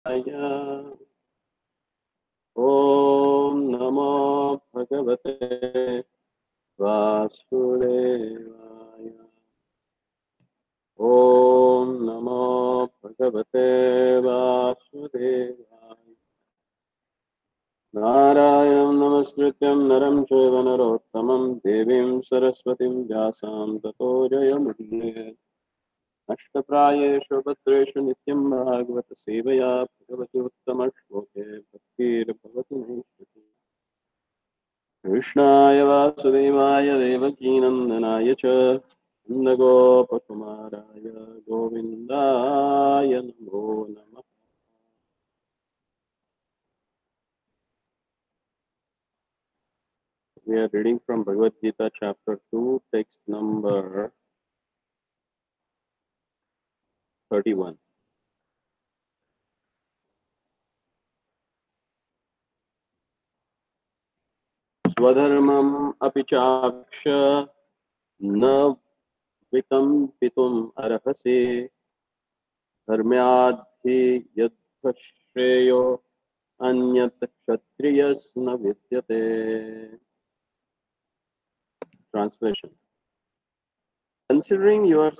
Om Namo Bhagavate Vasudevaya. Om Namo Bhagavate Vasudevaya. Narayanam Namaskrityam Naram Chaiva Narottamam Devim Saraswatim Vyasam Tato Jayamudire. Ashtaprayeshu Bhadreshu Nityam Bhagavata Sevaya Bhagavati Uttama Shloke Bhaktir Bhavati Naishti. Krishnaya Vasudevaya Devakinandanaya Cha Nandagopakumaraya Govindaya Namo Namah. We are reading from Bhagavad Gita chapter 2, text number 31. Swadharmam apichaksha na vikampitum arhase dharmyadhi yadhashreyo anyat kshatriyas na vidyate. Translation. Considering your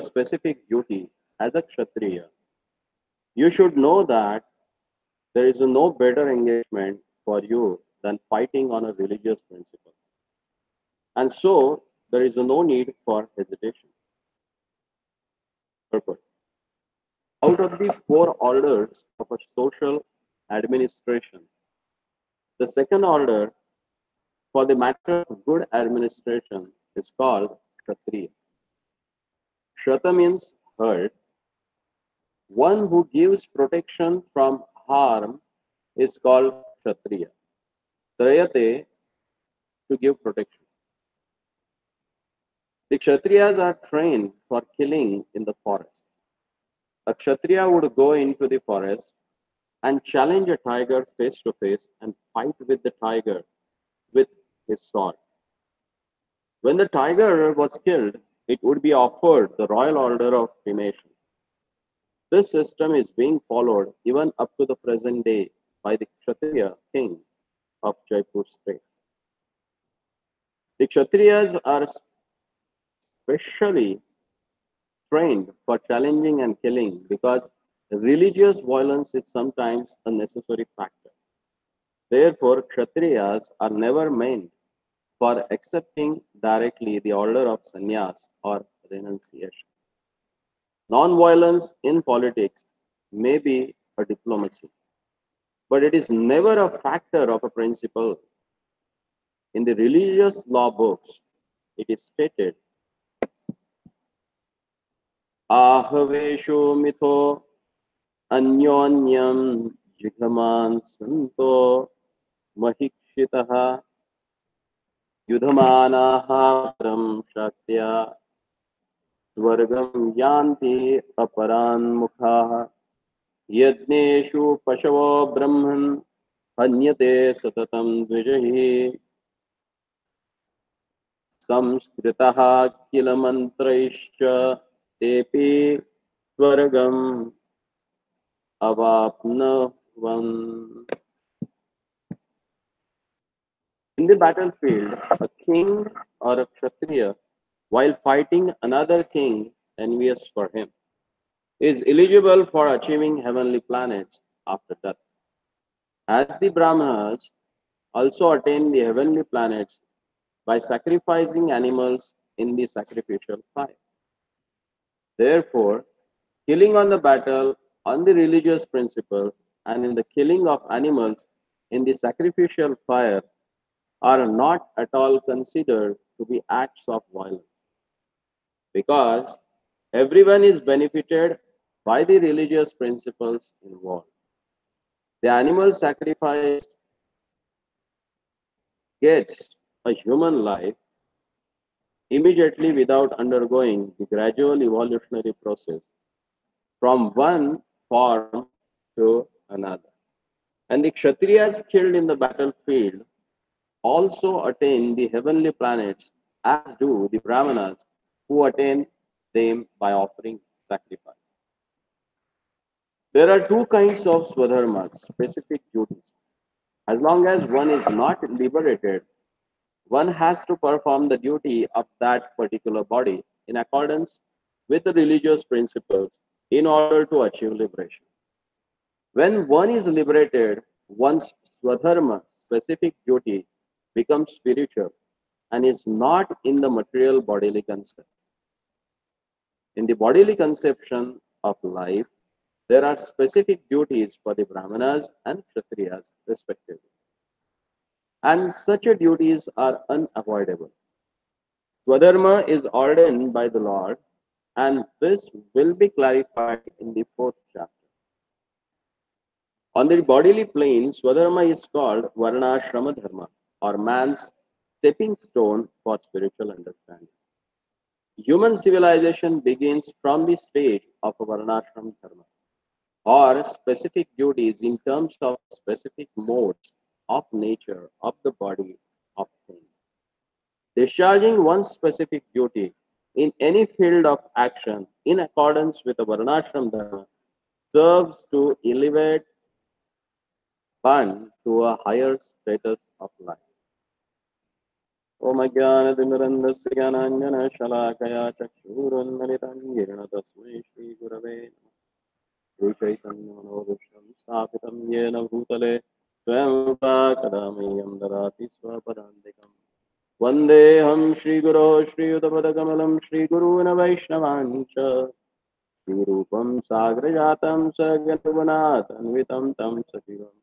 specific duty as a Kshatriya, you should know that there is no better engagement for you than fighting on a religious principle. And so, there is no need for hesitation. Purport. Out of the four orders of a social administration, the second order for the matter of good administration is called Kshatriya. Shrata means herd. One who gives protection from harm is called Kshatriya. Trayate, to give protection. The Kshatriyas are trained for killing in the forest. A Kshatriya would go into the forest and challenge a tiger face to face and fight with the tiger with his sword. When the tiger was killed, it would be offered the royal order of cremation. This system is being followed even up to the present day by the Kshatriya king of Jaipur state. The Kshatriyas are specially trained for challenging and killing because religious violence is sometimes a necessary factor. Therefore, Kshatriyas are never meant for accepting directly the order of sannyas or renunciation. Non-violence in politics may be a diplomacy, but it is never a factor of a principle. In the religious law books, it is stated, Ahaveshu mitho anyonyam jighaman santo mahikshitaha yudhamanaha param shakya swargam yanti aparan mukha yajneshu pashavo brahman hanyate satatam dvijahi samskritaha kila mantraischa tepi swargam avapnavan. In the battlefield, a king or a kshatriya, while fighting another king envious for him, is eligible for achieving heavenly planets after death. As the Brahmanas also attain the heavenly planets by sacrificing animals in the sacrificial fire. Therefore, killing on the battle on the religious principles and in the killing of animals in the sacrificial fire are not at all considered to be acts of violence, because everyone is benefited by the religious principles involved. The animal sacrificed gets a human life immediately without undergoing the gradual evolutionary process from one form to another. And the Kshatriyas killed in the battlefield also attain the heavenly planets, as do the Brahmanas who attain them by offering sacrifice. There are two kinds of swadharmas, specific duties. As long as one is not liberated, one has to perform the duty of that particular body in accordance with the religious principles in order to achieve liberation. When one is liberated, one's swadharma, specific duty, becomes spiritual and is not in the material bodily concept. In the bodily conception of life, there are specific duties for the Brahmanas and Kshatriyas, respectively, and such duties are unavoidable. Swadharma is ordained by the Lord, and this will be clarified in the fourth chapter. On the bodily plane, Swadharma is called Varnashrama Dharma, or man's stepping stone for spiritual understanding. Human civilization begins from the stage of a Varnashram Dharma, or specific duties in terms of specific modes of nature of the body of things. Discharging one specific duty in any field of action in accordance with the Varnashram Dharma serves to elevate one to a higher status of life. Om Ajnanatimirandasya Jnananjana Shalakaya Chakshurunmalitam Yena Tasmai Shri Gurave Shri Chaitanya Manobhisham Sthapitam Yena Bhutale Swayam Kadamiyam Darati Swapadandikam Vandeham Shri Guru Shri Udapadakamala Shri Guruna Vaishnavancha Shri Rupam Sagrajatam Saganavanatanvitam Tam Sachivam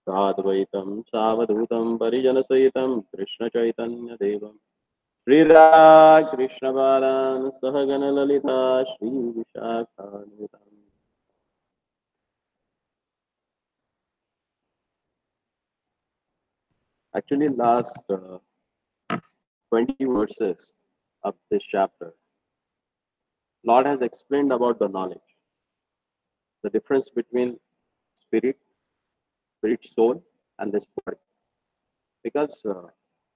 Sadvaitam Savadutam Parijanasayitam Krishna Chaitanya Devam Shri Radha Krishna Balan Sahagana Lalita Shri Vishakhanvitam. Actually, last 20 verses of this chapter, Lord has explained about the knowledge, the difference between spirit, spirit soul, and this body. Because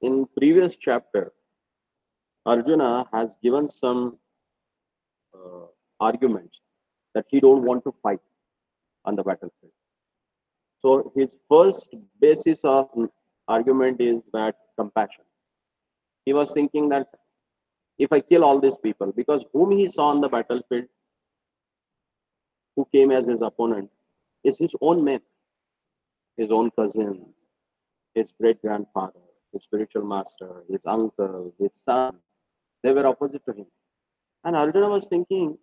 in previous chapter, Arjuna has given some uh, arguments that he don't want to fight on the battlefield. So his first basis of argument is that compassion. He was thinking that if I kill all these people, because whom he saw on the battlefield, who came as his opponent, is his own men, his own cousin, his great grandfather, his spiritual master, his uncle, his son. They were opposite to him. And Arjuna was thinking,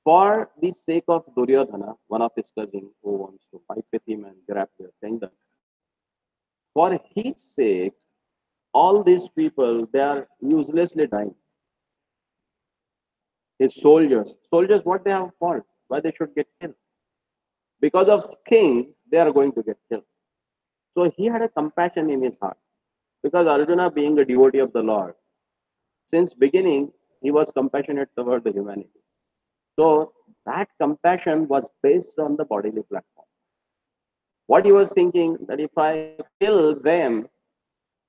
for the sake of Duryodhana, one of his cousins who wants to fight with him and grab their kingdom, for his sake, all these people, they are uselessly dying. His soldiers, what they have fault? Why they should get killed? Because of king, they are going to get killed. So he had a compassion in his heart. Because Arjuna, being a devotee of the Lord, since beginning, he was compassionate toward the humanity. So that compassion was based on the bodily platform. What he was thinking, that if I kill them,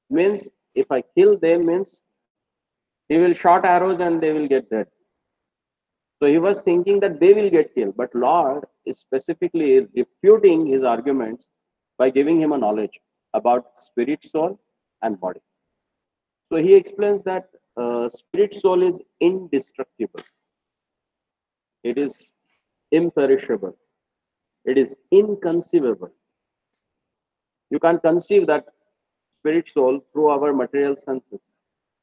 means if I kill them means he will shoot arrows and they will get dead. So he was thinking that they will get killed, but Lord is specifically refuting his arguments by giving him a knowledge about spirit, soul, and body. So he explains that spirit soul is indestructible, it is imperishable, it is inconceivable. You can't conceive that spirit soul through our material senses,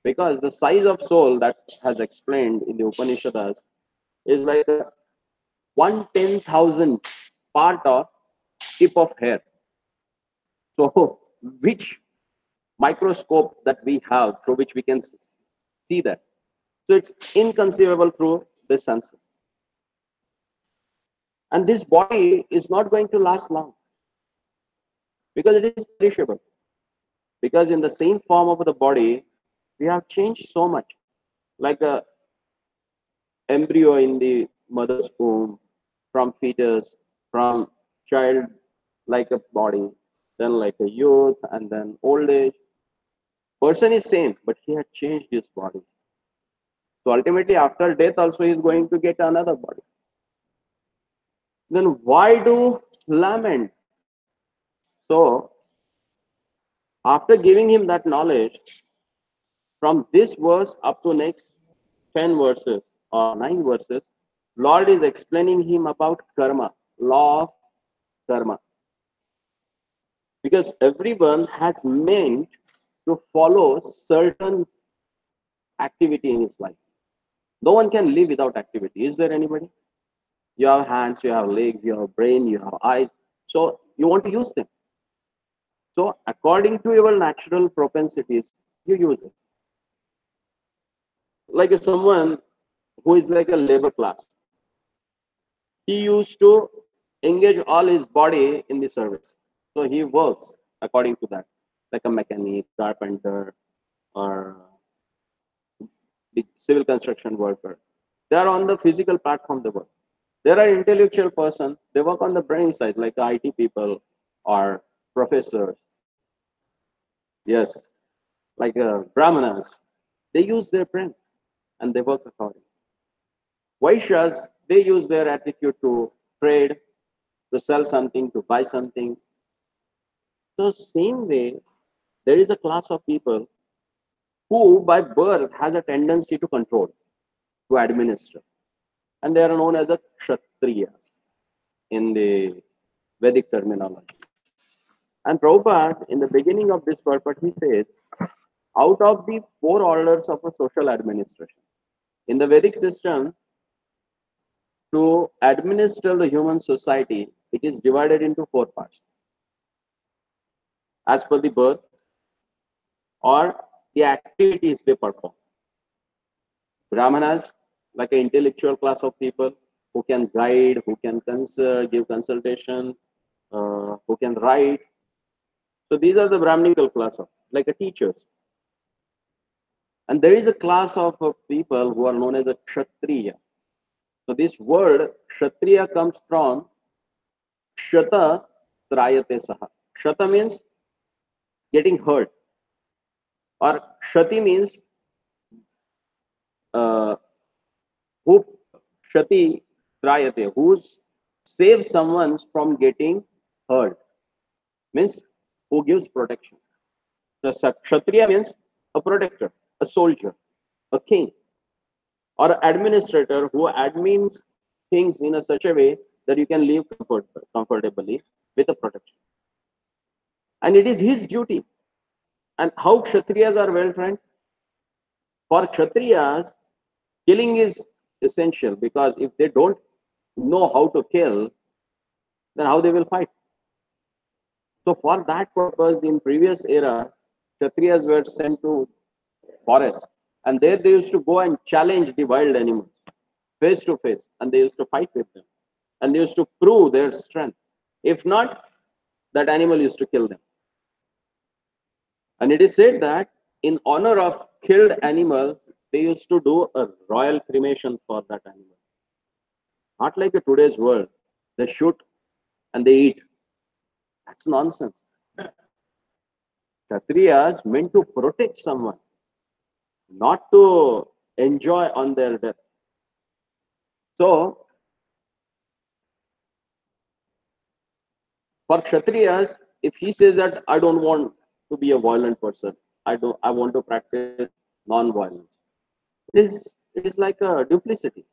because the size of soul that has explained in the Upanishads is like a 1/10,000 part of tip of hair. So which microscope that we have through which we can see that? So it's inconceivable through the senses. And this body is not going to last long because it is perishable. Because in the same form of the body, we have changed so much. Like a embryo in the mother's womb, from fetus, from child like a body, then like a youth, and then old age. Person is same, but he had changed his body. So ultimately, after death, also he is going to get another body. Then why do lament? So after giving him that knowledge, from this verse up to next 10 verses or 9 verses, Lord is explaining him about karma, law of karma. Because everyone has meant to follow certain activity in his life. No one can live without activity. Is there anybody? You have hands, you have legs, you have brain, you have eyes. So you want to use them. So according to your natural propensities, you use it. Like someone who is like a labor class, he used to engage all his body in the service. So he works according to that, like a mechanic, carpenter, or the civil construction worker. They are on the physical platform they work. There are intellectual person, they work on the brain side, like IT people or professors. Yes, like brahmanas. They use their brain and they work accordingly. Vaishyas, they use their attitude to trade, to sell something, to buy something. So same way, there is a class of people who by birth has a tendency to control, to administer. And they are known as the Kshatriyas in the Vedic terminology. And Prabhupada, in the beginning of this purport, he says, out of the four orders of a social administration, in the Vedic system, to administer the human society, it is divided into four parts. As per the birth or the activities they perform. Brahmanas, like an intellectual class of people who can guide, who can give consultation, who can write. So these are the Brahminical class of, like a teachers. And there is a class of people who are known as a Kshatriya. So this word Kshatriya comes from Kshata Trayate Saha. Kshata means getting hurt, or Kshati means uh, who Kshati Trayate, who saves someone from getting hurt, means who gives protection. So Kshatriya means a protector, a soldier, a king, or an administrator who admins things in a such a way that you can live comfortably with a protection. And it is his duty. And how Kshatriyas are well trained? For Kshatriyas, killing is essential, because if they don't know how to kill, then how they will fight? So for that purpose, in previous era, Kshatriyas were sent to forest, and there they used to go and challenge the wild animals face to face, and they used to fight with them, and they used to prove their strength. If not, that animal used to kill them. And it is said that in honor of killed animal, they used to do a royal cremation for that animal. Not like in today's world, they shoot and they eat. That's nonsense. Kshatriyas meant to protect someone, not to enjoy on their death. So, for Kshatriyas, if he says that I don't want to be a violent person, I want to practice non-violence. It is like a duplicity.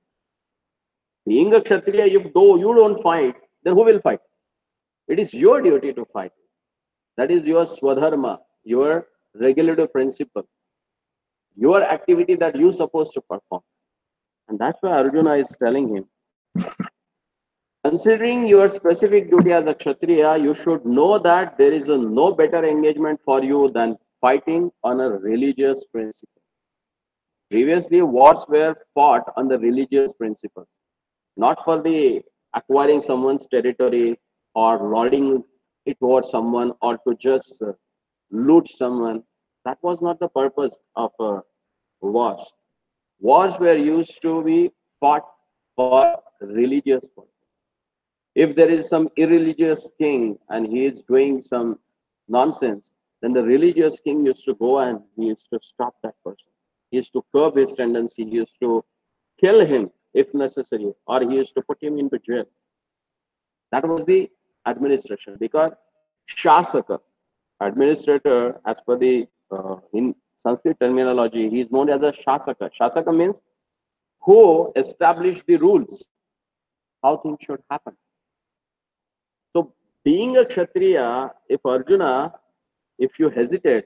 Being a Kshatriya, if though you don't fight, then who will fight? It is your duty to fight. That is your swadharma, your regulative principle, your activity that you're supposed to perform. And that's why Arjuna is telling him, considering your specific duty as a Kshatriya, you should know that there is no better engagement for you than fighting on a religious principle. Previously, wars were fought on the religious principles, not for the acquiring someone's territory or lording it over someone, or to just loot someone. That was not the purpose of wars. Wars were used to be fought for religious purpose. If there is some irreligious king and he is doing some nonsense, then the religious king used to go and he used to stop that person. He used to curb his tendency. He used to kill him if necessary, or he used to put him into jail. That was the administration. Because Shasaka, administrator, as per the in Sanskrit terminology, he is known as a Shasaka. Shasaka means who established the rules, how things should happen. So, being a Kshatriya, if Arjuna, if you hesitate,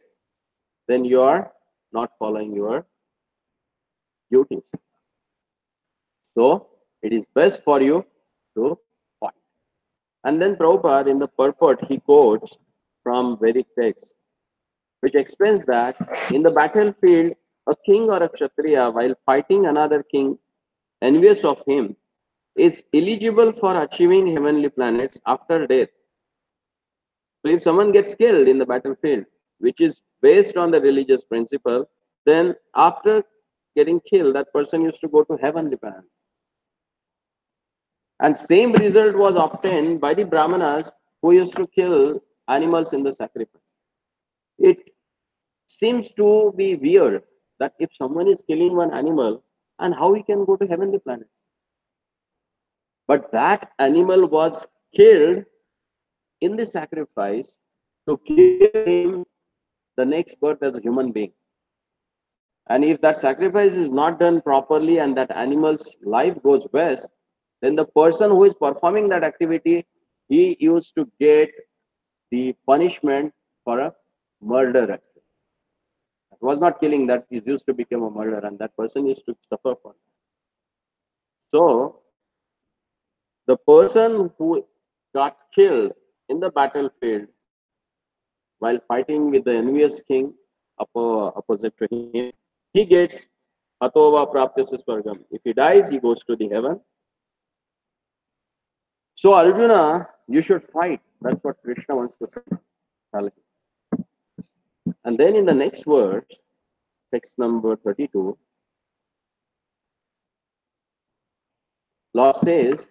then you are not following your duties. So, it is best for you to fight. And then Prabhupada, in the purport, he quotes from Vedic text, which explains that in the battlefield, a king or a Kshatriya, while fighting another king envious of him, is eligible for achieving heavenly planets after death. So if someone gets killed in the battlefield, which is based on the religious principle, then after getting killed, that person used to go to heavenly planets. And same result was obtained by the Brahmanas who used to kill animals in the sacrifice. It seems to be weird that if someone is killing one animal, and how he can go to heavenly planets. But that animal was killed in the sacrifice to give him the next birth as a human being. And if that sacrifice is not done properly and that animal's life goes west, then the person who is performing that activity, he used to get the punishment for a murder. It was not killing, that is used to become a murder, and that person used to suffer for it. So the person who got killed in the battlefield while fighting with the envious king opposite to him, he gets Atova Praptasya Swargam. If he dies, he goes to the heaven. So Arjuna, you should fight. That's what Krishna wants to say. And then in the next verse, text number 32, Lord says,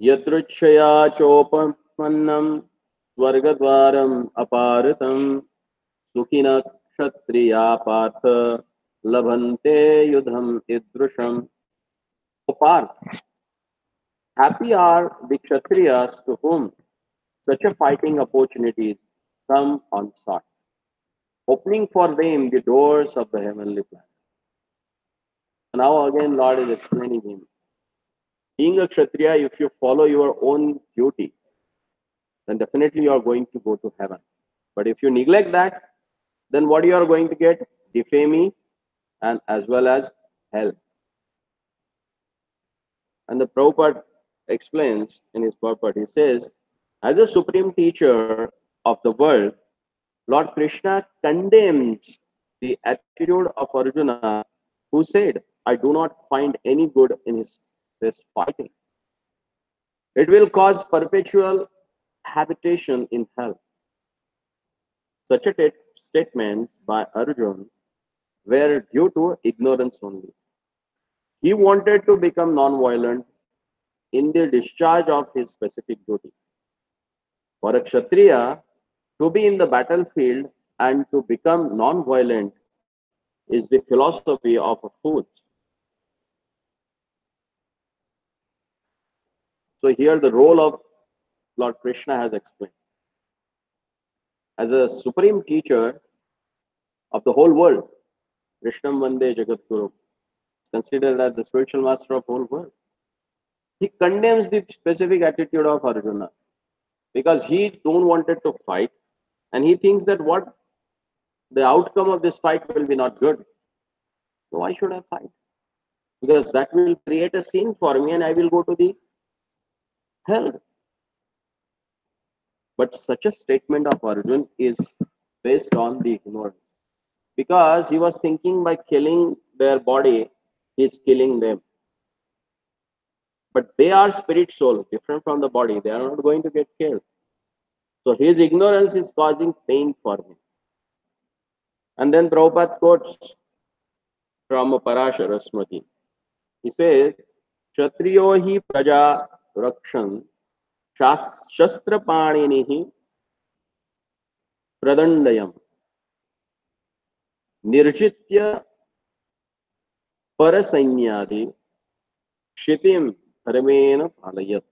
Yadruchaya chopannam swargadvaram aparitam sukhina kshatriya partha labhante yudham idrusham. O Parth, happy are the kshatriyas to whom such a fighting opportunities come unsought, opening for them the doors of the heavenly planet. Now again, Lord is explaining him. Being a kshatriya, if you follow your own duty, then definitely you are going to go to heaven. But if you neglect that, then what you are going to get? Defaming and as well as hell. And the Prabhupada explains in his purport, he says, as a supreme teacher of the world, Lord Krishna condemns the attitude of Arjuna, who said, I do not find any good in this fighting. It will cause perpetual habitation in hell. Such a statements by Arjuna were due to ignorance only. He wanted to become non-violent in the discharge of his specific duty. For a Kshatriya, to be in the battlefield and to become non-violent is the philosophy of a fool. So here the role of Lord Krishna has explained. As a supreme teacher of the whole world, Krishnam Vande Jagat Guru is considered as the spiritual master of the whole world. He condemns the specific attitude of Arjuna because he don't wanted to fight, and he thinks that what the outcome of this fight will be not good. So why should I fight? Because that will create a sin for me and I will go to the hell. But such a statement of Arjuna is based on the ignorance. Because he was thinking by killing their body, he is killing them. But they are spirit soul, different from the body. They are not going to get killed. So his ignorance is causing pain for him. And then Prabhupada quotes from Parashara Smriti. He says, Kshatriyo hi praja rakshan shastra paninihi pradandayam nirjitya parasainyadi Kshitim dharmena palayat.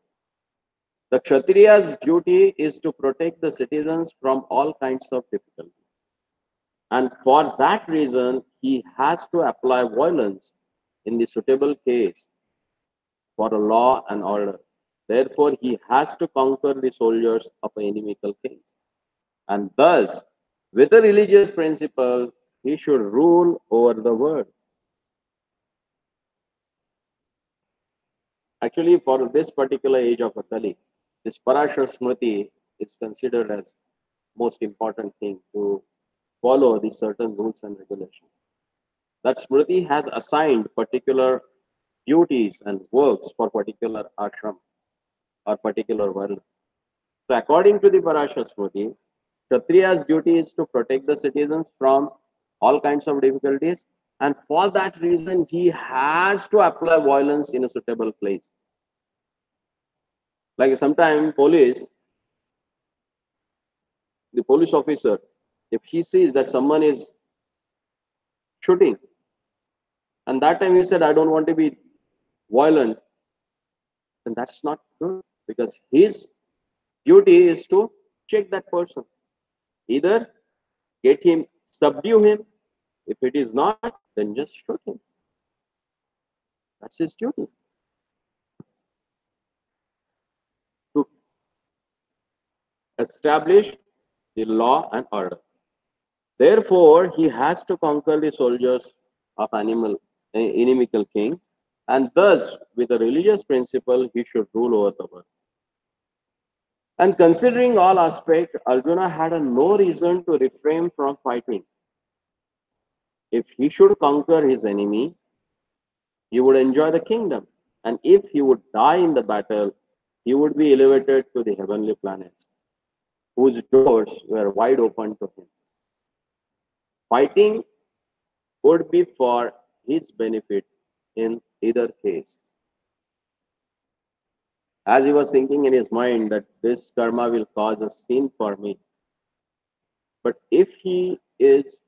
The Kshatriya's duty is to protect the citizens from all kinds of difficulty. And for that reason, he has to apply violence in the suitable case for a law and order. Therefore, he has to conquer the soldiers of inimical kings. And thus, with a religious principle, he should rule over the world. Actually, for this particular age of Akali, this Parashar Smriti is considered as most important thing to follow the certain rules and regulations. That Smriti has assigned particular duties and works for particular ashram or particular world. So according to the Parashar Smriti, Kshatriya's duty is to protect the citizens from all kinds of difficulties, and for that reason, he has to apply violence in a suitable place. Like sometimes the police officer, if he sees that someone is shooting, and that time he said, I don't want to be violent, then that's not good because his duty is to check that person. Either get him, subdue him. If it is not, then just shoot him. That's his duty. To establish the law and order. Therefore, he has to conquer the soldiers of inimical kings, and thus, with a religious principle, he should rule over the world. And considering all aspects, Arjuna had no reason to refrain from fighting. If he should conquer his enemy, he would enjoy the kingdom. And if he would die in the battle, he would be elevated to the heavenly planets, whose doors were wide open to him. Fighting would be for his benefit in either case. As he was thinking in his mind that this karma will cause a sin for me. But if he is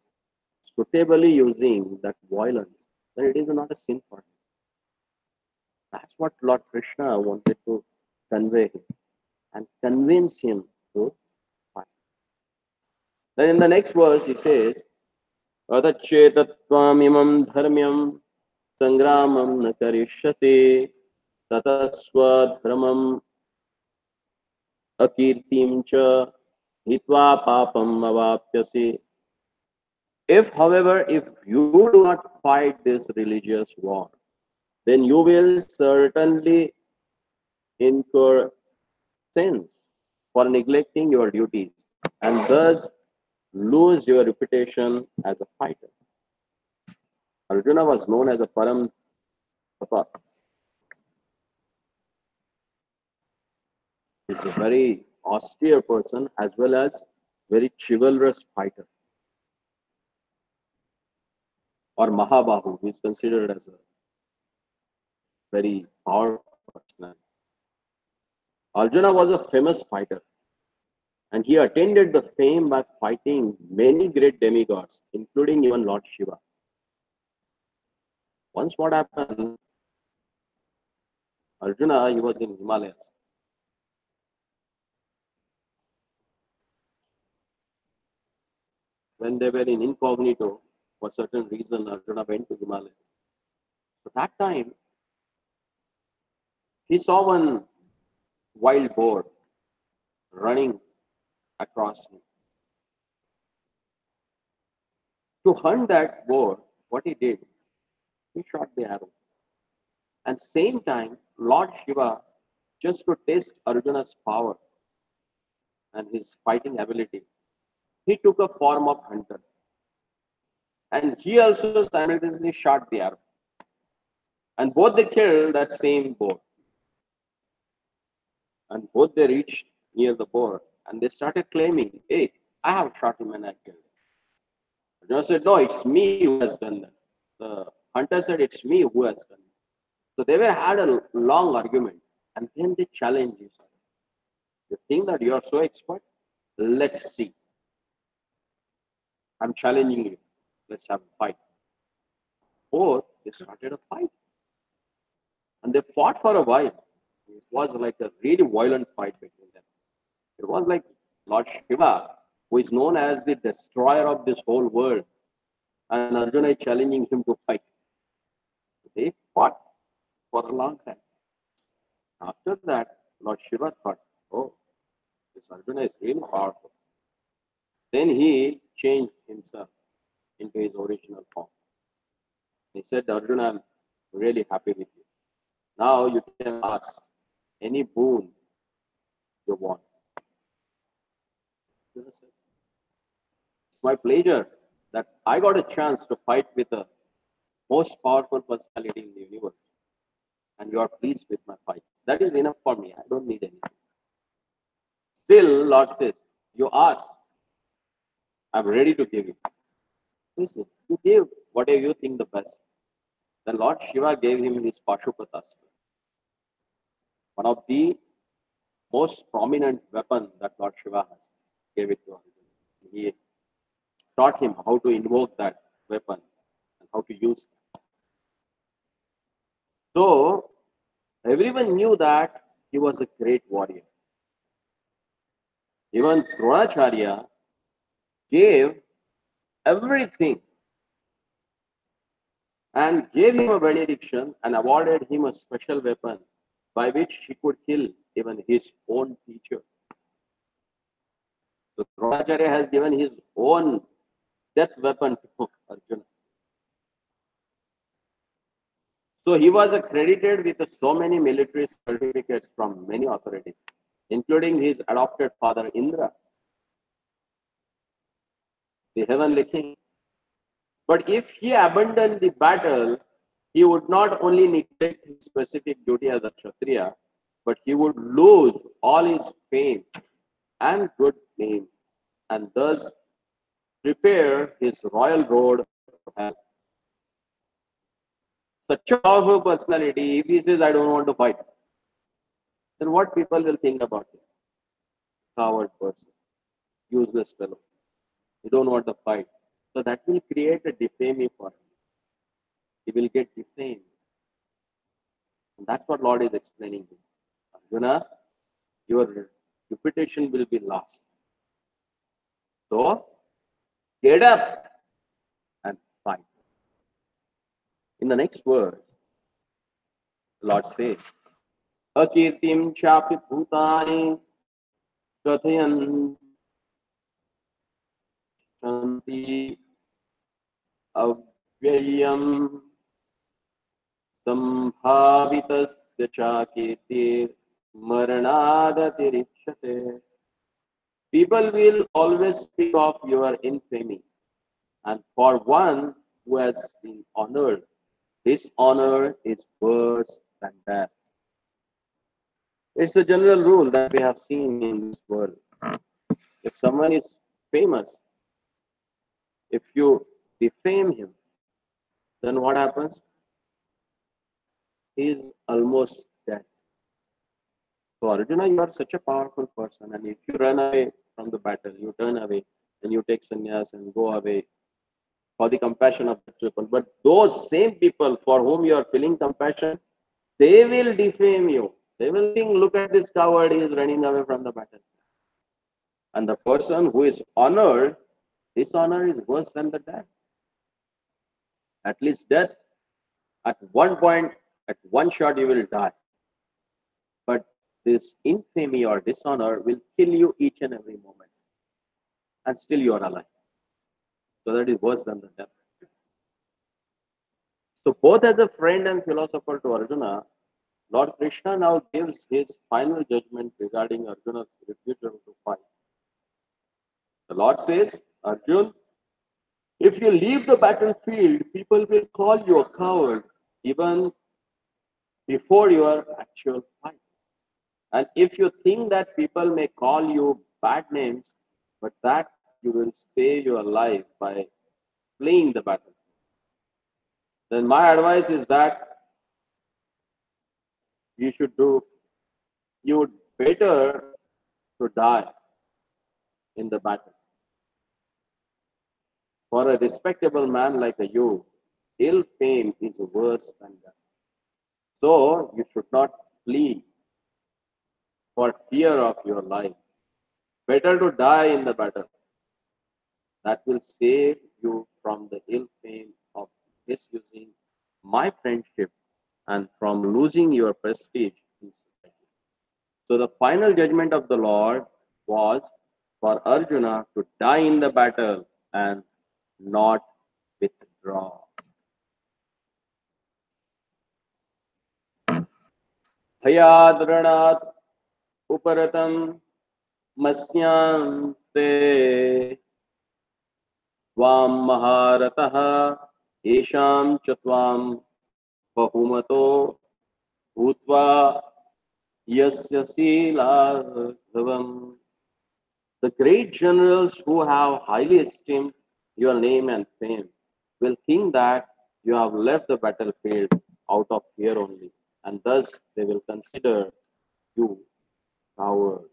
suitably using that violence, then it is not a sin for him. That's what Lord Krishna wanted to convey him and convince him to fight. Then in the next verse he says, Atachetatvam dharmyam sangramam na karishyasi tataswadharmam akirtim cha hitva papam avapyasi. If, however, if you do not fight this religious war, then you will certainly incur sins for neglecting your duties and thus lose your reputation as a fighter. Arjuna was known as a Param Tapa. He's a very austere person as well as very chivalrous fighter. Or Mahabahu, he is considered as a very powerful person. Arjuna was a famous fighter, and he attained the fame by fighting many great demigods, including even Lord Shiva. Once what happened, Arjuna, he was in Himalayas. When they were in incognito, for certain reason, Arjuna went to Himalayas. At that time, he saw one wild boar running across him. To hunt that boar, what he did, he shot the arrow. And same time, Lord Shiva, just to test Arjuna's power and his fighting ability, he took a form of hunter. And he also simultaneously shot the arrow. And both they killed that same boar. And both they reached near the boar and they started claiming, hey, I have shot him and I killed him. Arjuna said, no, it's me who has done that. The hunter said, it's me who has done it. So they were had a long argument and then they challenged each other. You think that you are so expert? Let's see. I'm challenging you. Let's have a fight. Both they started a fight. And they fought for a while. It was like a really violent fight between them. It was like Lord Shiva, who is known as the destroyer of this whole world, and Arjuna is challenging him to fight. They fought for a long time. After that, Lord Shiva thought, oh, this Arjuna is really powerful. Then he changed himself into his original form. He said, Arjuna, I'm really happy with you. Now you can ask any boon you want. It's my pleasure that I got a chance to fight with the most powerful personality in the universe. And you are pleased with my fight. That is enough for me. I don't need anything. Still, Lord says, you ask, I'm ready to give you. Listen, you give whatever you think the best. Then Lord Shiva gave him his Pashupatastra, one of the most prominent weapon that Lord Shiva has. Gave it to him. He taught him how to invoke that weapon and how to use it. So everyone knew that he was a great warrior. Even Dronacharya gave everything and gave him a benediction and awarded him a special weapon by which he could kill even his own teacher. So Dronacharya has given his own death weapon to Arjuna. So he was accredited with so many military certificates from many authorities, including his adopted father Indra, the heavenly king. But if he abandoned the battle, he would not only neglect his specific duty as a Kshatriya, but he would lose all his fame and good name, and thus prepare his royal road to hell. Such a powerful personality, if he says, I don't want to fight, then what people will think about him? Coward person, useless fellow. You don't want to fight. So that will create a defaming for him. He will get defamed. And that's what Lord is explaining to you. Arjuna, your reputation will be lost. So get up and fight. In the next verse, the Lord says, Akirtim chapi bhutani kathayan shanti avyayam sambhavitasya chakirtir maranadatiriksate. People will always speak of your infamy, and for one who has been honored, his honor is worse than death. It's a general rule that we have seen in this world. If someone is famous, if you defame him, then what happens? He is almost dead. So Arjuna, you are such a powerful person, and if you run away from the battle, you turn away, and you take sannyas and go away for the compassion of the people. But those same people for whom you are feeling compassion, they will defame you. They will think, look at this coward, he is running away from the battle. And the person who is honored, his honor is worse than the death. At least death, at one point, at one shot, you will die. But this infamy or dishonor will kill you each and every moment. And still you are alive. So that is worse than the death. So both as a friend and philosopher to Arjuna, Lord Krishna now gives his final judgment regarding Arjuna's refusal to fight. The Lord says, Arjun, if you leave the battlefield, people will call you a coward even before your actual fight. And if you think that people may call you bad names, but that you will save your life by fleeing the battle, then my advice is that you would better to die in the battle. For a respectable man like you, ill fame is worse than death. So you should not flee for fear of your life. Better to die in the battle. That will save you from the ill fame of misusing my friendship and from losing your prestige in society. So the final judgment of the Lord was for Arjuna to die in the battle and not withdraw. Hayadranat uparatam masyante Tvam maharatah esham chatvam bahumato utva yasya silaghavam. The great generals who have highly esteemed your name and fame will think that you have left the battlefield out of fear only, and thus they will consider you coward.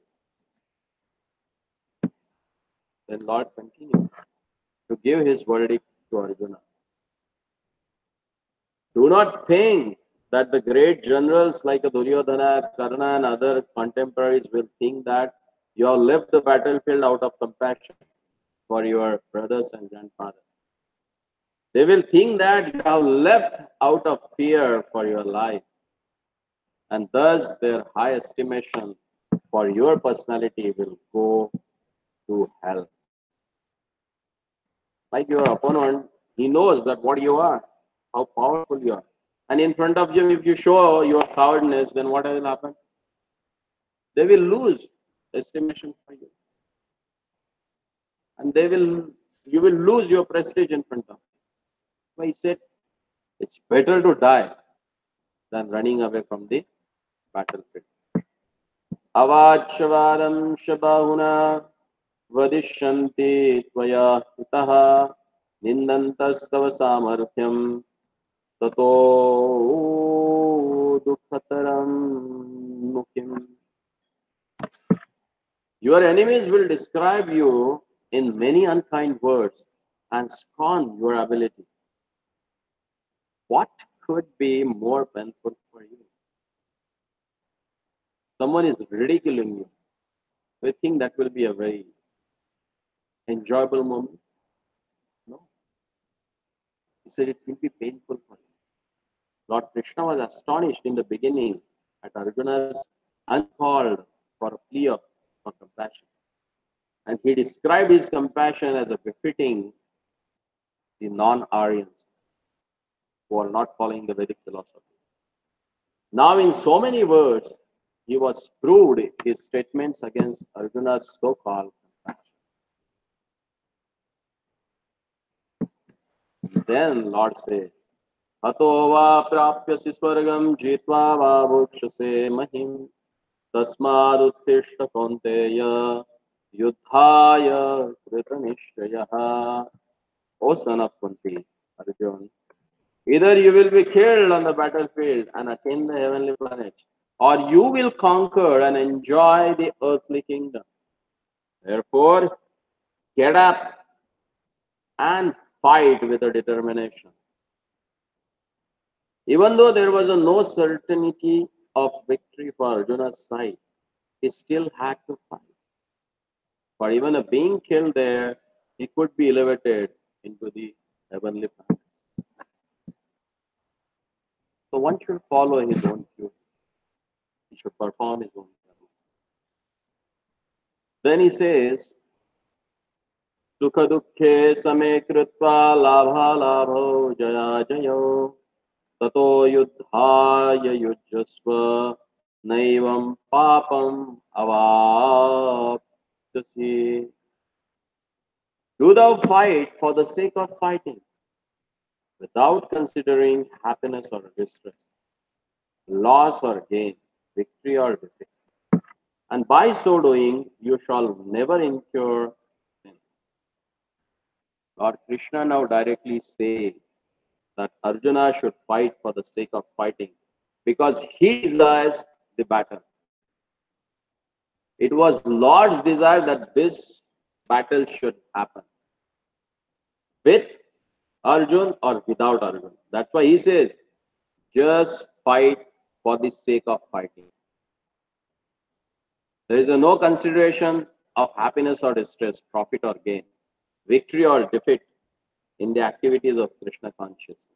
Then Lord continued to give his verdict to Arjuna. Do not think that the great generals like Duryodhana, Karna, and other contemporaries will think that you have left the battlefield out of compassion for your brothers and grandfathers. They will think that you have left out of fear for your life, and thus their high estimation for your personality will go to hell. Like your opponent, he knows that what you are, how powerful you are. And in front of him, if you show your cowardness, then what will happen? They will lose estimation for you. And you will lose your prestige in front of them. So he said, it's better to die than running away from the battlefield. Avachavaram shabahuna vadishanti tvaya hitaha nindantastav samarthyam tato dukhataram mukim. Your enemies will describe you in many unkind words and scorn your ability. What could be more painful for you? Someone is ridiculing you. Do you think that will be a very enjoyable moment? No. He said it will be painful for you. Lord Krishna was astonished in the beginning at Arjuna's uncalled for a plea for compassion. And he described his compassion as a befitting the non-Aryans who are not following the Vedic philosophy. Now, in so many words, he was proved his statements against Arjuna's so-called compassion. Then Lord says, Hato va prapyasi swargam jitva va bhukshase mahim tasmad uttishta kaunteya yuddhaya kritanishyaha. O son of Kunti, Arjuna, either you will be killed on the battlefield and attain the heavenly planet, or you will conquer and enjoy the earthly kingdom. Therefore, get up and fight with a determination. Even though there was no certainty of victory for Arjuna's side, he still had to fight. For even being killed there, he could be elevated into the heavenly planet. So one should follow his own cue. He should perform his own karma. Then he says, Sukha dukkhe same krutva labha labho jaya jayo tato yuddhaya yujjasva naivam papam avaptasi. Do thou fight for the sake of fighting, without considering happiness or distress, loss or gain, victory or defeat. And by so doing, you shall never incur sin. Lord Krishna now directly says that Arjuna should fight for the sake of fighting because he desires the battle. It was Lord's desire that this battle should happen with Arjun or without Arjun. That's why he says, just fight for the sake of fighting. There is no consideration of happiness or distress, profit or gain, victory or defeat in the activities of Krishna consciousness.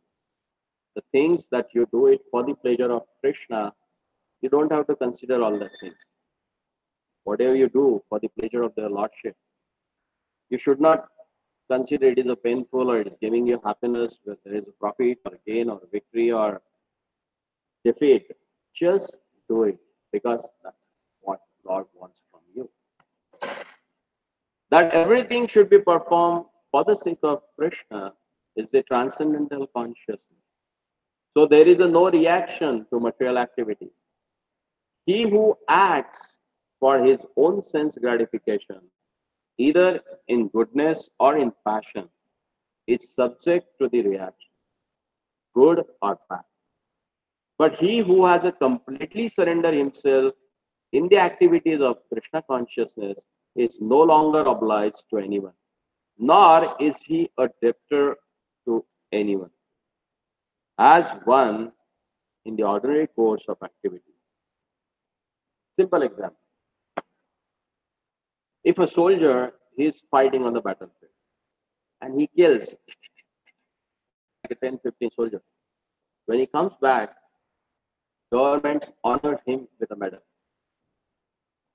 The things that you do it for the pleasure of Krishna, you don't have to consider all the things. Whatever you do for the pleasure of the Lordship, you should not consider it is a painful or it is giving you happiness, whether there is a profit or gain or victory or defeat. Just do it because that's what Lord wants from you. That everything should be performed for the sake of Krishna is the transcendental consciousness. So there is no reaction to material activities. He who acts for his own sense gratification, either in goodness or in passion, is subject to the reaction, good or bad. But he who has a completely surrendered himself in the activities of Krishna consciousness is no longer obliged to anyone, nor is he a debtor to anyone, as one in the ordinary course of activities. Simple example. If a soldier is fighting on the battlefield and he kills like a 10, 15 soldiers, when he comes back, governments honored him with a medal.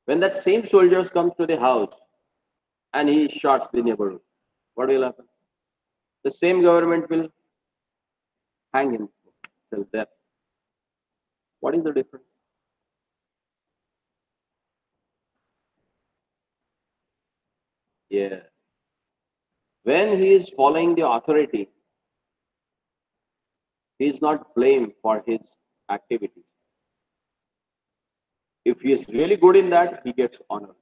When that same soldiers comes to the house and he shots the neighborhood, what will happen? The same government will hang him till death. What is the difference? Yeah. When he is following the authority, he is not blamed for his activities. If he is really good in that, he gets honor.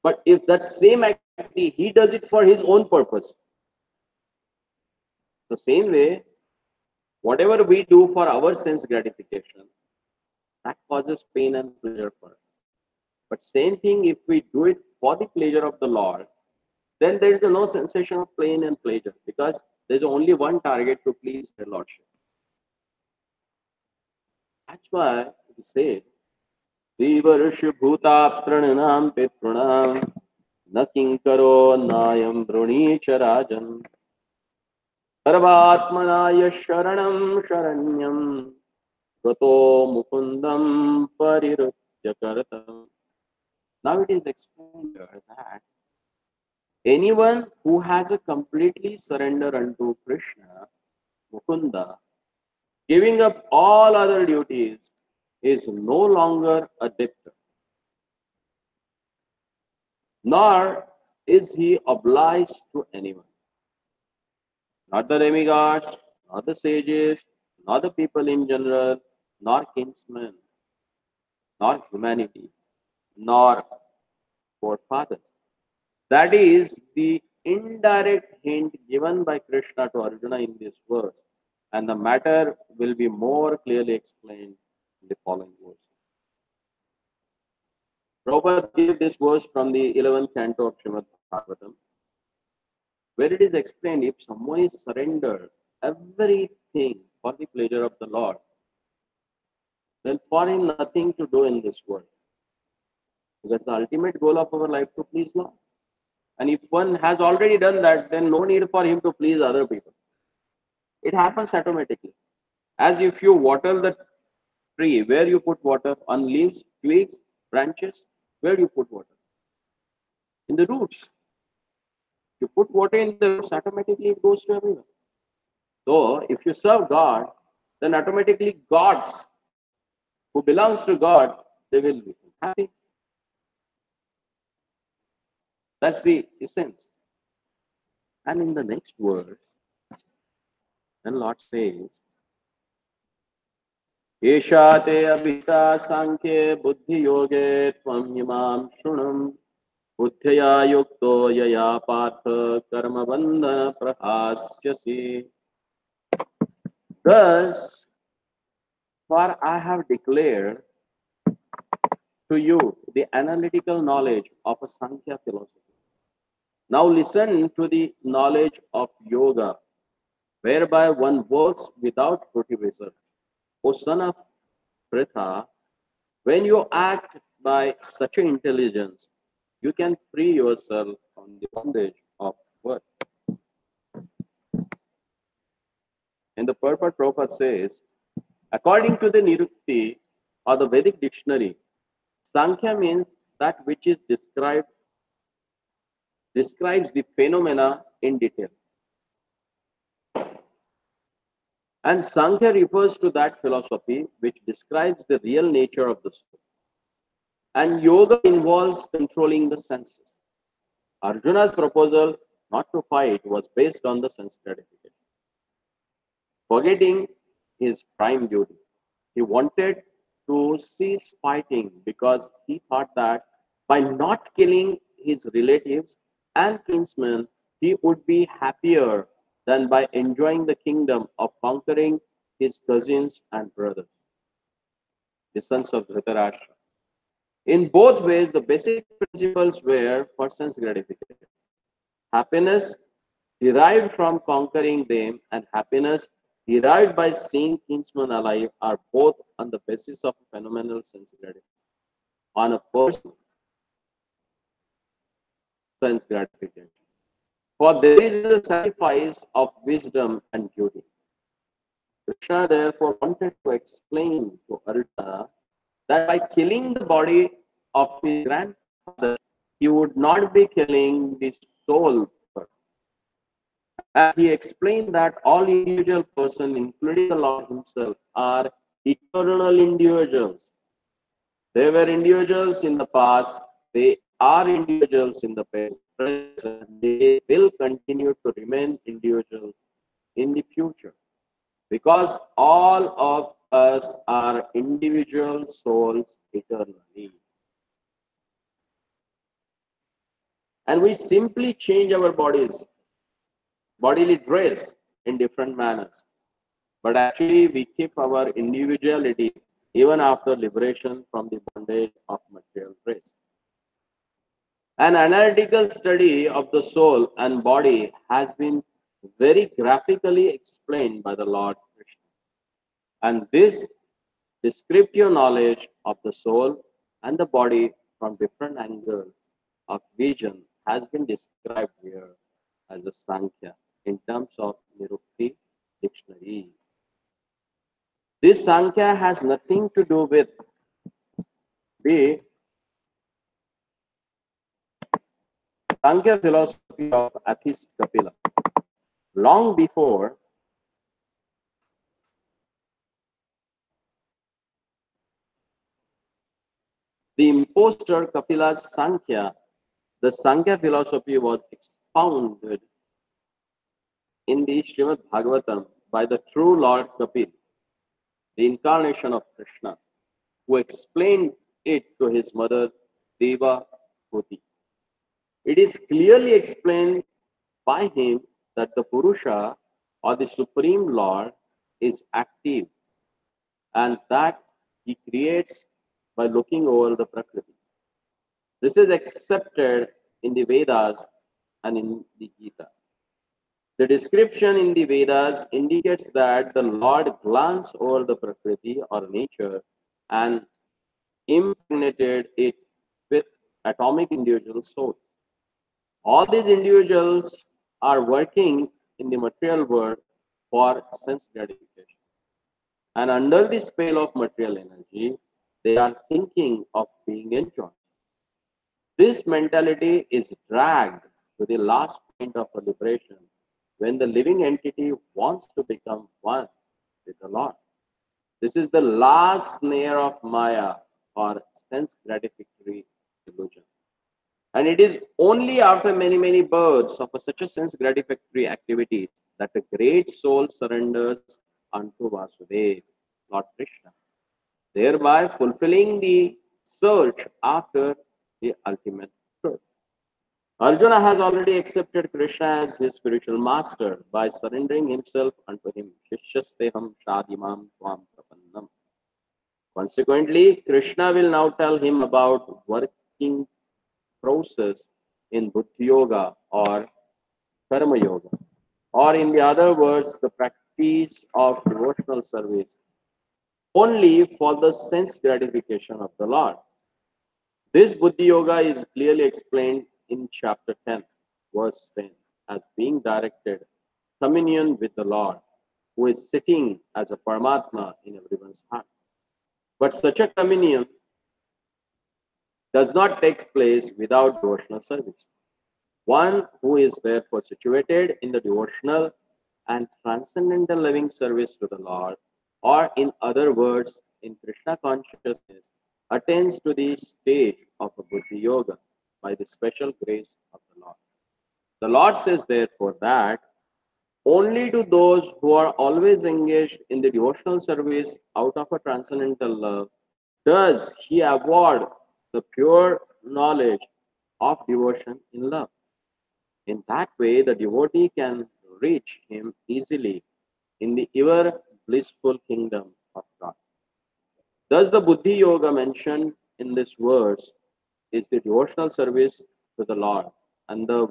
But if that same activity, he does it for his own purpose. The same way, whatever we do for our sense gratification, that causes pain and pleasure for us. But same thing, if we do it for the pleasure of the Lord, then there is no sensation of pain and pleasure because there is only one target to please the Lordship. That's why we say, Divarshi bhuta prananam pitranam na kinkaro nayam brunicha rajan sarvatmanaya sharanam sharanyam gato mukundam parirutya karatam. Now it is explained here that anyone who has a completely surrender unto Krishna, Mukunda, giving up all other duties, is no longer a debtor, nor is he obliged to anyone. Not the demigods, not the sages, not the people in general, nor kinsmen, nor humanity, nor forefathers. That is the indirect hint given by Krishna to Arjuna in this verse, and the matter will be more clearly explained in the following verse. Prabhupada gave this verse from the 11th canto of Srimad Bhagavatam, where it is explained if someone is surrendered everything for the pleasure of the Lord, then for him nothing to do in this world. Because the ultimate goal of our life to please Lord. And if one has already done that, then no need for him to please other people. It happens automatically. As if you water the tree, where you put water? On leaves, twigs, branches, where do you put water? In the roots. You put water in the roots, automatically it goes to everywhere. So if you serve God, then automatically gods who belongs to God, they will be happy. That's the essence. And in the next verse, then Lord says, Esha te abhita sankhye buddhi yoge tvam imam shunam buddhya yukto yaya partha karma bandhana prahasyasi. Thus, for I have declared to you the analytical knowledge of a Sankhya philosophy. Now listen to the knowledge of yoga whereby one works without fruitive result. O son of Pritha, when you act by such an intelligence, you can free yourself from the bondage of birth. In the purport, Prabhupada says, according to the Nirukti or the Vedic dictionary, Sankhya means that which is describes the phenomena in detail. And Sankhya refers to that philosophy which describes the real nature of the soul. And yoga involves controlling the senses. Arjuna's proposal not to fight was based on the sense gratification, forgetting his prime duty. He wanted to cease fighting because he thought that by not killing his relatives and kinsmen, he would be happier than by enjoying the kingdom of conquering his cousins and brothers, the sons of Dhritarashtra. In both ways, the basic principles were for sense gratification. Happiness derived from conquering them and happiness derived by seeing kinsmen alive are both on the basis of phenomenal sense gratification, on a personal sense gratification. For there is a sacrifice of wisdom and duty. Krishna therefore wanted to explain to Arjuna that by killing the body of his grandfather, he would not be killing the soul. And he explained that all individual persons, including the Lord himself, are eternal individuals. They were individuals in the past, they are individuals in the present, they will continue to remain individuals in the future. Because all of us are individual souls eternally. And we simply change our bodily dress in different manners. But actually, we keep our individuality even after liberation from the bondage of material dress. An analytical study of the soul and body has been very graphically explained by the Lord Krishna. And this descriptive knowledge of the soul and the body from different angles of vision has been described here as a Sankhya in terms of Nirukti dictionary. This Sankhya has nothing to do with the Sankhya philosophy of atheist Kapila. Long before the impostor Kapila's Sankhya, the Sankhya philosophy was expounded in the Srimad Bhagavatam by the true Lord Kapil, the incarnation of Krishna, who explained it to his mother Deva Huti. It is clearly explained by him that the Purusha or the Supreme Lord is active and that he creates by looking over the Prakriti. This is accepted in the Vedas and in the Gita. The description in the Vedas indicates that the Lord glanced over the Prakriti or nature and impregnated it with atomic individual souls. All these individuals are working in the material world for sense gratification. And under the spell of material energy, they are thinking of being enjoyed. This mentality is dragged to the last point of liberation when the living entity wants to become one with the Lord. This is the last snare of Maya or sense gratificatory illusion. And it is only after many, many births of such a sense gratificatory activities that the great soul surrenders unto Vasudeva, Lord Krishna, thereby fulfilling the search after the ultimate truth. Arjuna has already accepted Krishna as his spiritual master by surrendering himself unto him. Shishyasteham shadimam tvam prapannam. Consequently, Krishna will now tell him about working process in Buddhi Yoga or Karma Yoga. or in the other words, the practice of devotional service only for the sense gratification of the Lord. This Buddhi Yoga is clearly explained in chapter 10, verse 10, as being directed communion with the Lord, who is sitting as a Paramatma in everyone's heart. But such a communion does not take place without devotional service. One who is therefore situated in the devotional and transcendental living service to the Lord, or in other words, in Krishna consciousness, attains to the stage of a Buddhi Yoga by the special grace of the Lord. The Lord says, therefore, that only to those who are always engaged in the devotional service out of a transcendental love does He award the pure knowledge of devotion in love. In that way, the devotee can reach Him easily in the ever blissful kingdom of God. Thus, the Buddhi Yoga mentioned in this verse is the devotional service to the Lord, and the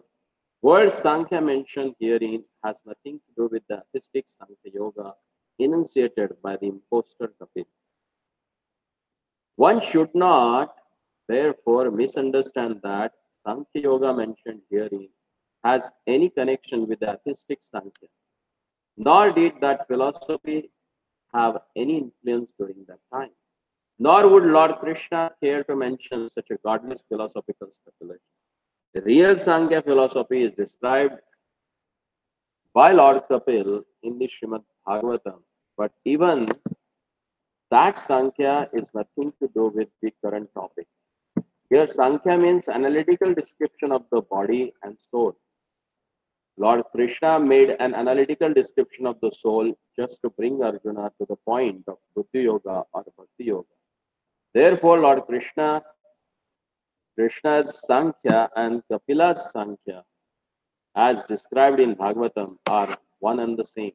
word Sankhya mentioned herein has nothing to do with the atheistic Sankhya Yoga enunciated by the impostor Kapil. One should not, therefore, misunderstand that Sankhya Yoga mentioned herein has any connection with the atheistic Sankhya, nor did that philosophy have any influence during that time. Nor would Lord Krishna care to mention such a godless philosophical speculation. The real Sankhya philosophy is described by Lord Kapil in the Srimad Bhagavatam, but even that Sankhya is nothing to do with the current topic. Here, Sankhya means analytical description of the body and soul. Lord Krishna made an analytical description of the soul just to bring Arjuna to the point of Buddhi Yoga or Bhakti Yoga. Therefore, Lord Krishna's Sankhya and Kapila's Sankhya, as described in Bhagavatam, are one and the same.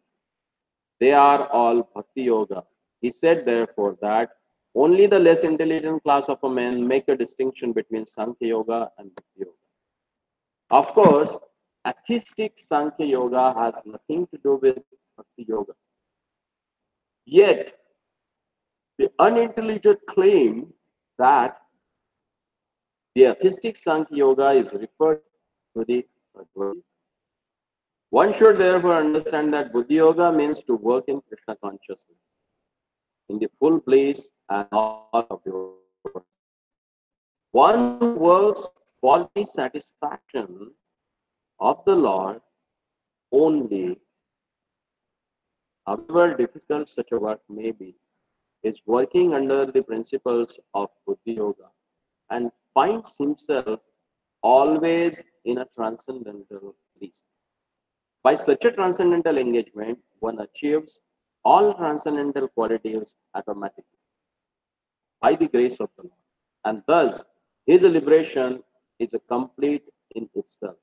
They are all Bhakti Yoga. He said, therefore, that only the less intelligent class of a man make a distinction between Sankhya Yoga and Bhakti Yoga. Of course, atheistic Sankhya Yoga has nothing to do with Bhakti Yoga. Yet, the unintelligent claim that the atheistic Sankhya Yoga is referred to the Bhagavad Gita. One should therefore understand that Buddhi Yoga means to work in Krishna consciousness, in the full bliss and all of yours. One who works for the satisfaction of the Lord only, however difficult such a work may be, is working under the principles of Buddhi Yoga and finds himself always in a transcendental bliss. By such a transcendental engagement, one achieves all transcendental qualities automatically by the grace of the Lord. And thus, his liberation is a complete in itself.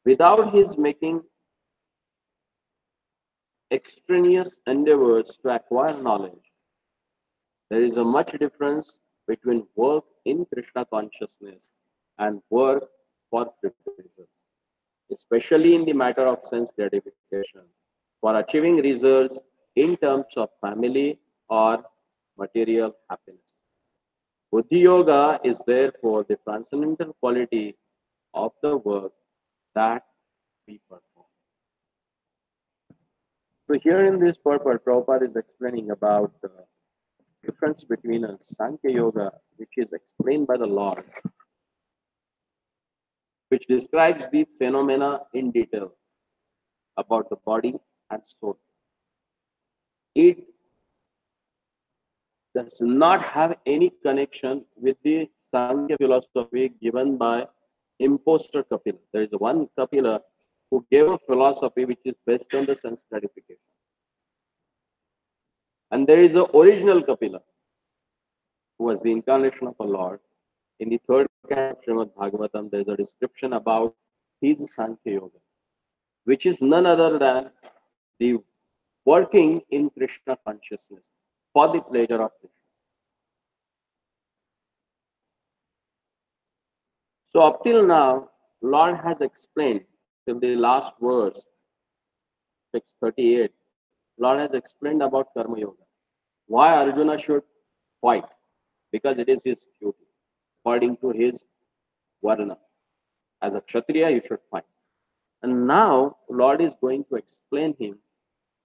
Without his making extraneous endeavors to acquire knowledge, there is a much difference between work in Krishna consciousness and work for results, especially in the matter of sense gratification, for achieving results in terms of family or material happiness. Buddhi Yoga is therefore the transcendental quality of the work that we perform. So here in this purport, Prabhupada is explaining about the difference between a Sankhya Yoga, which is explained by the Lord, which describes the phenomena in detail about the body and soul. It does not have any connection with the Sankhya philosophy given by impostor Kapila. There is one Kapila who gave a philosophy which is based on the sense gratification. And there is an original Kapila who was the incarnation of a Lord. In the third canto of Srimad Bhagavatam, there is a description about his Sankhya Yoga, which is none other than the working in Krishna consciousness for the pleasure of Krishna. So up till now, Lord has explained till the last verse, text 38, Lord has explained about Karma Yoga. Why Arjuna should fight? Because it is his duty, according to his Varna. As a Kshatriya, he should fight. And now, Lord is going to explain him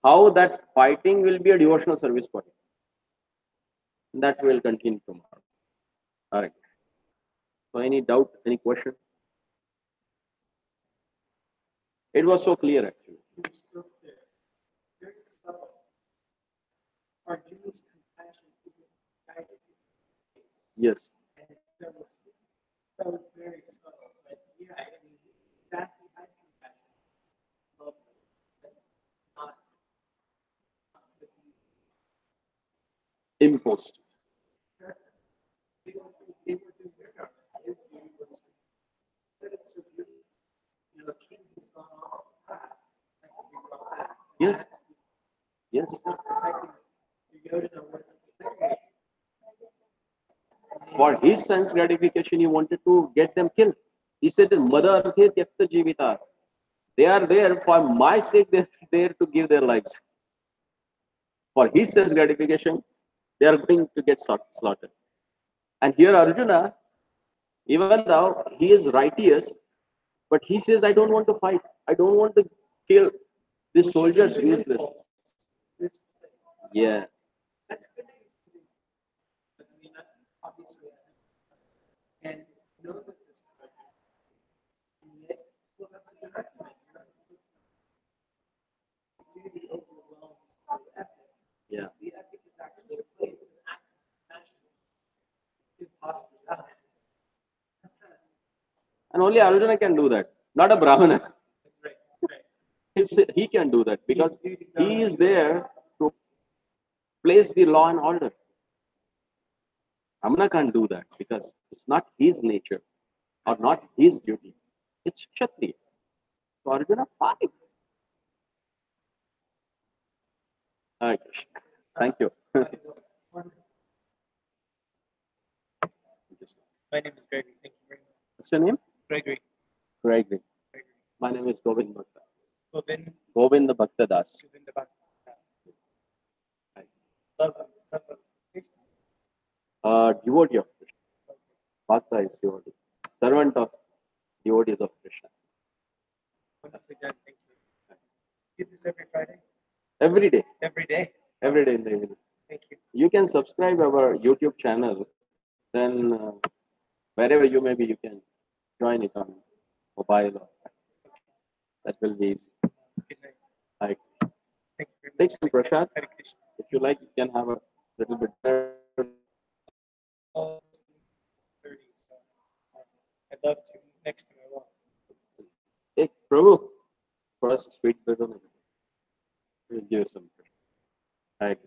how that fighting will be a devotional service for him. That will continue tomorrow. All right. So, any doubt, any question? It was so clear actually. Yes. Imposed. Yes. Yes. For his sense gratification, he wanted to get them killed. He said, Mother Arthe Tyakta Jivita. They are there for my sake, they're there to give their lives. For his sense gratification, they are going to get slaughtered. And here Arjuna, even though he is righteous, but he says, I don't want to fight. I don't want to kill these soldiers useless. Yeah. Yeah. And only Arjuna can do that, not a Brahmana. He can do that because he is there to place the law and order. Brahmana can't do that because it's not his nature or not his duty. It's Kshatriya. So Arjuna, fight. All right. Thank you. My name is Gregory. Thank you very much. What's your name? Gregory. Gregory. My name is GOVINDABHAKTA. GOVINDABHAKTA Das. Devotee of Krishna. Bhakta is devotee. Servant of devotees of Krishna. Wonderfully done. Thank you. Do this every Friday? Every day. Every day? Every day in the evening. Thank you. You can subscribe our YouTube channel. Then wherever you may be, you can join it on mobile. That will be easy. Good night. Like, Thank you very take much. some prasad. Hare Krishna. If you like, you can have a little bit. All 30, so I'd love to next time I walk. Hey, Prabhu, for us, sweet. We'll give you some. Right.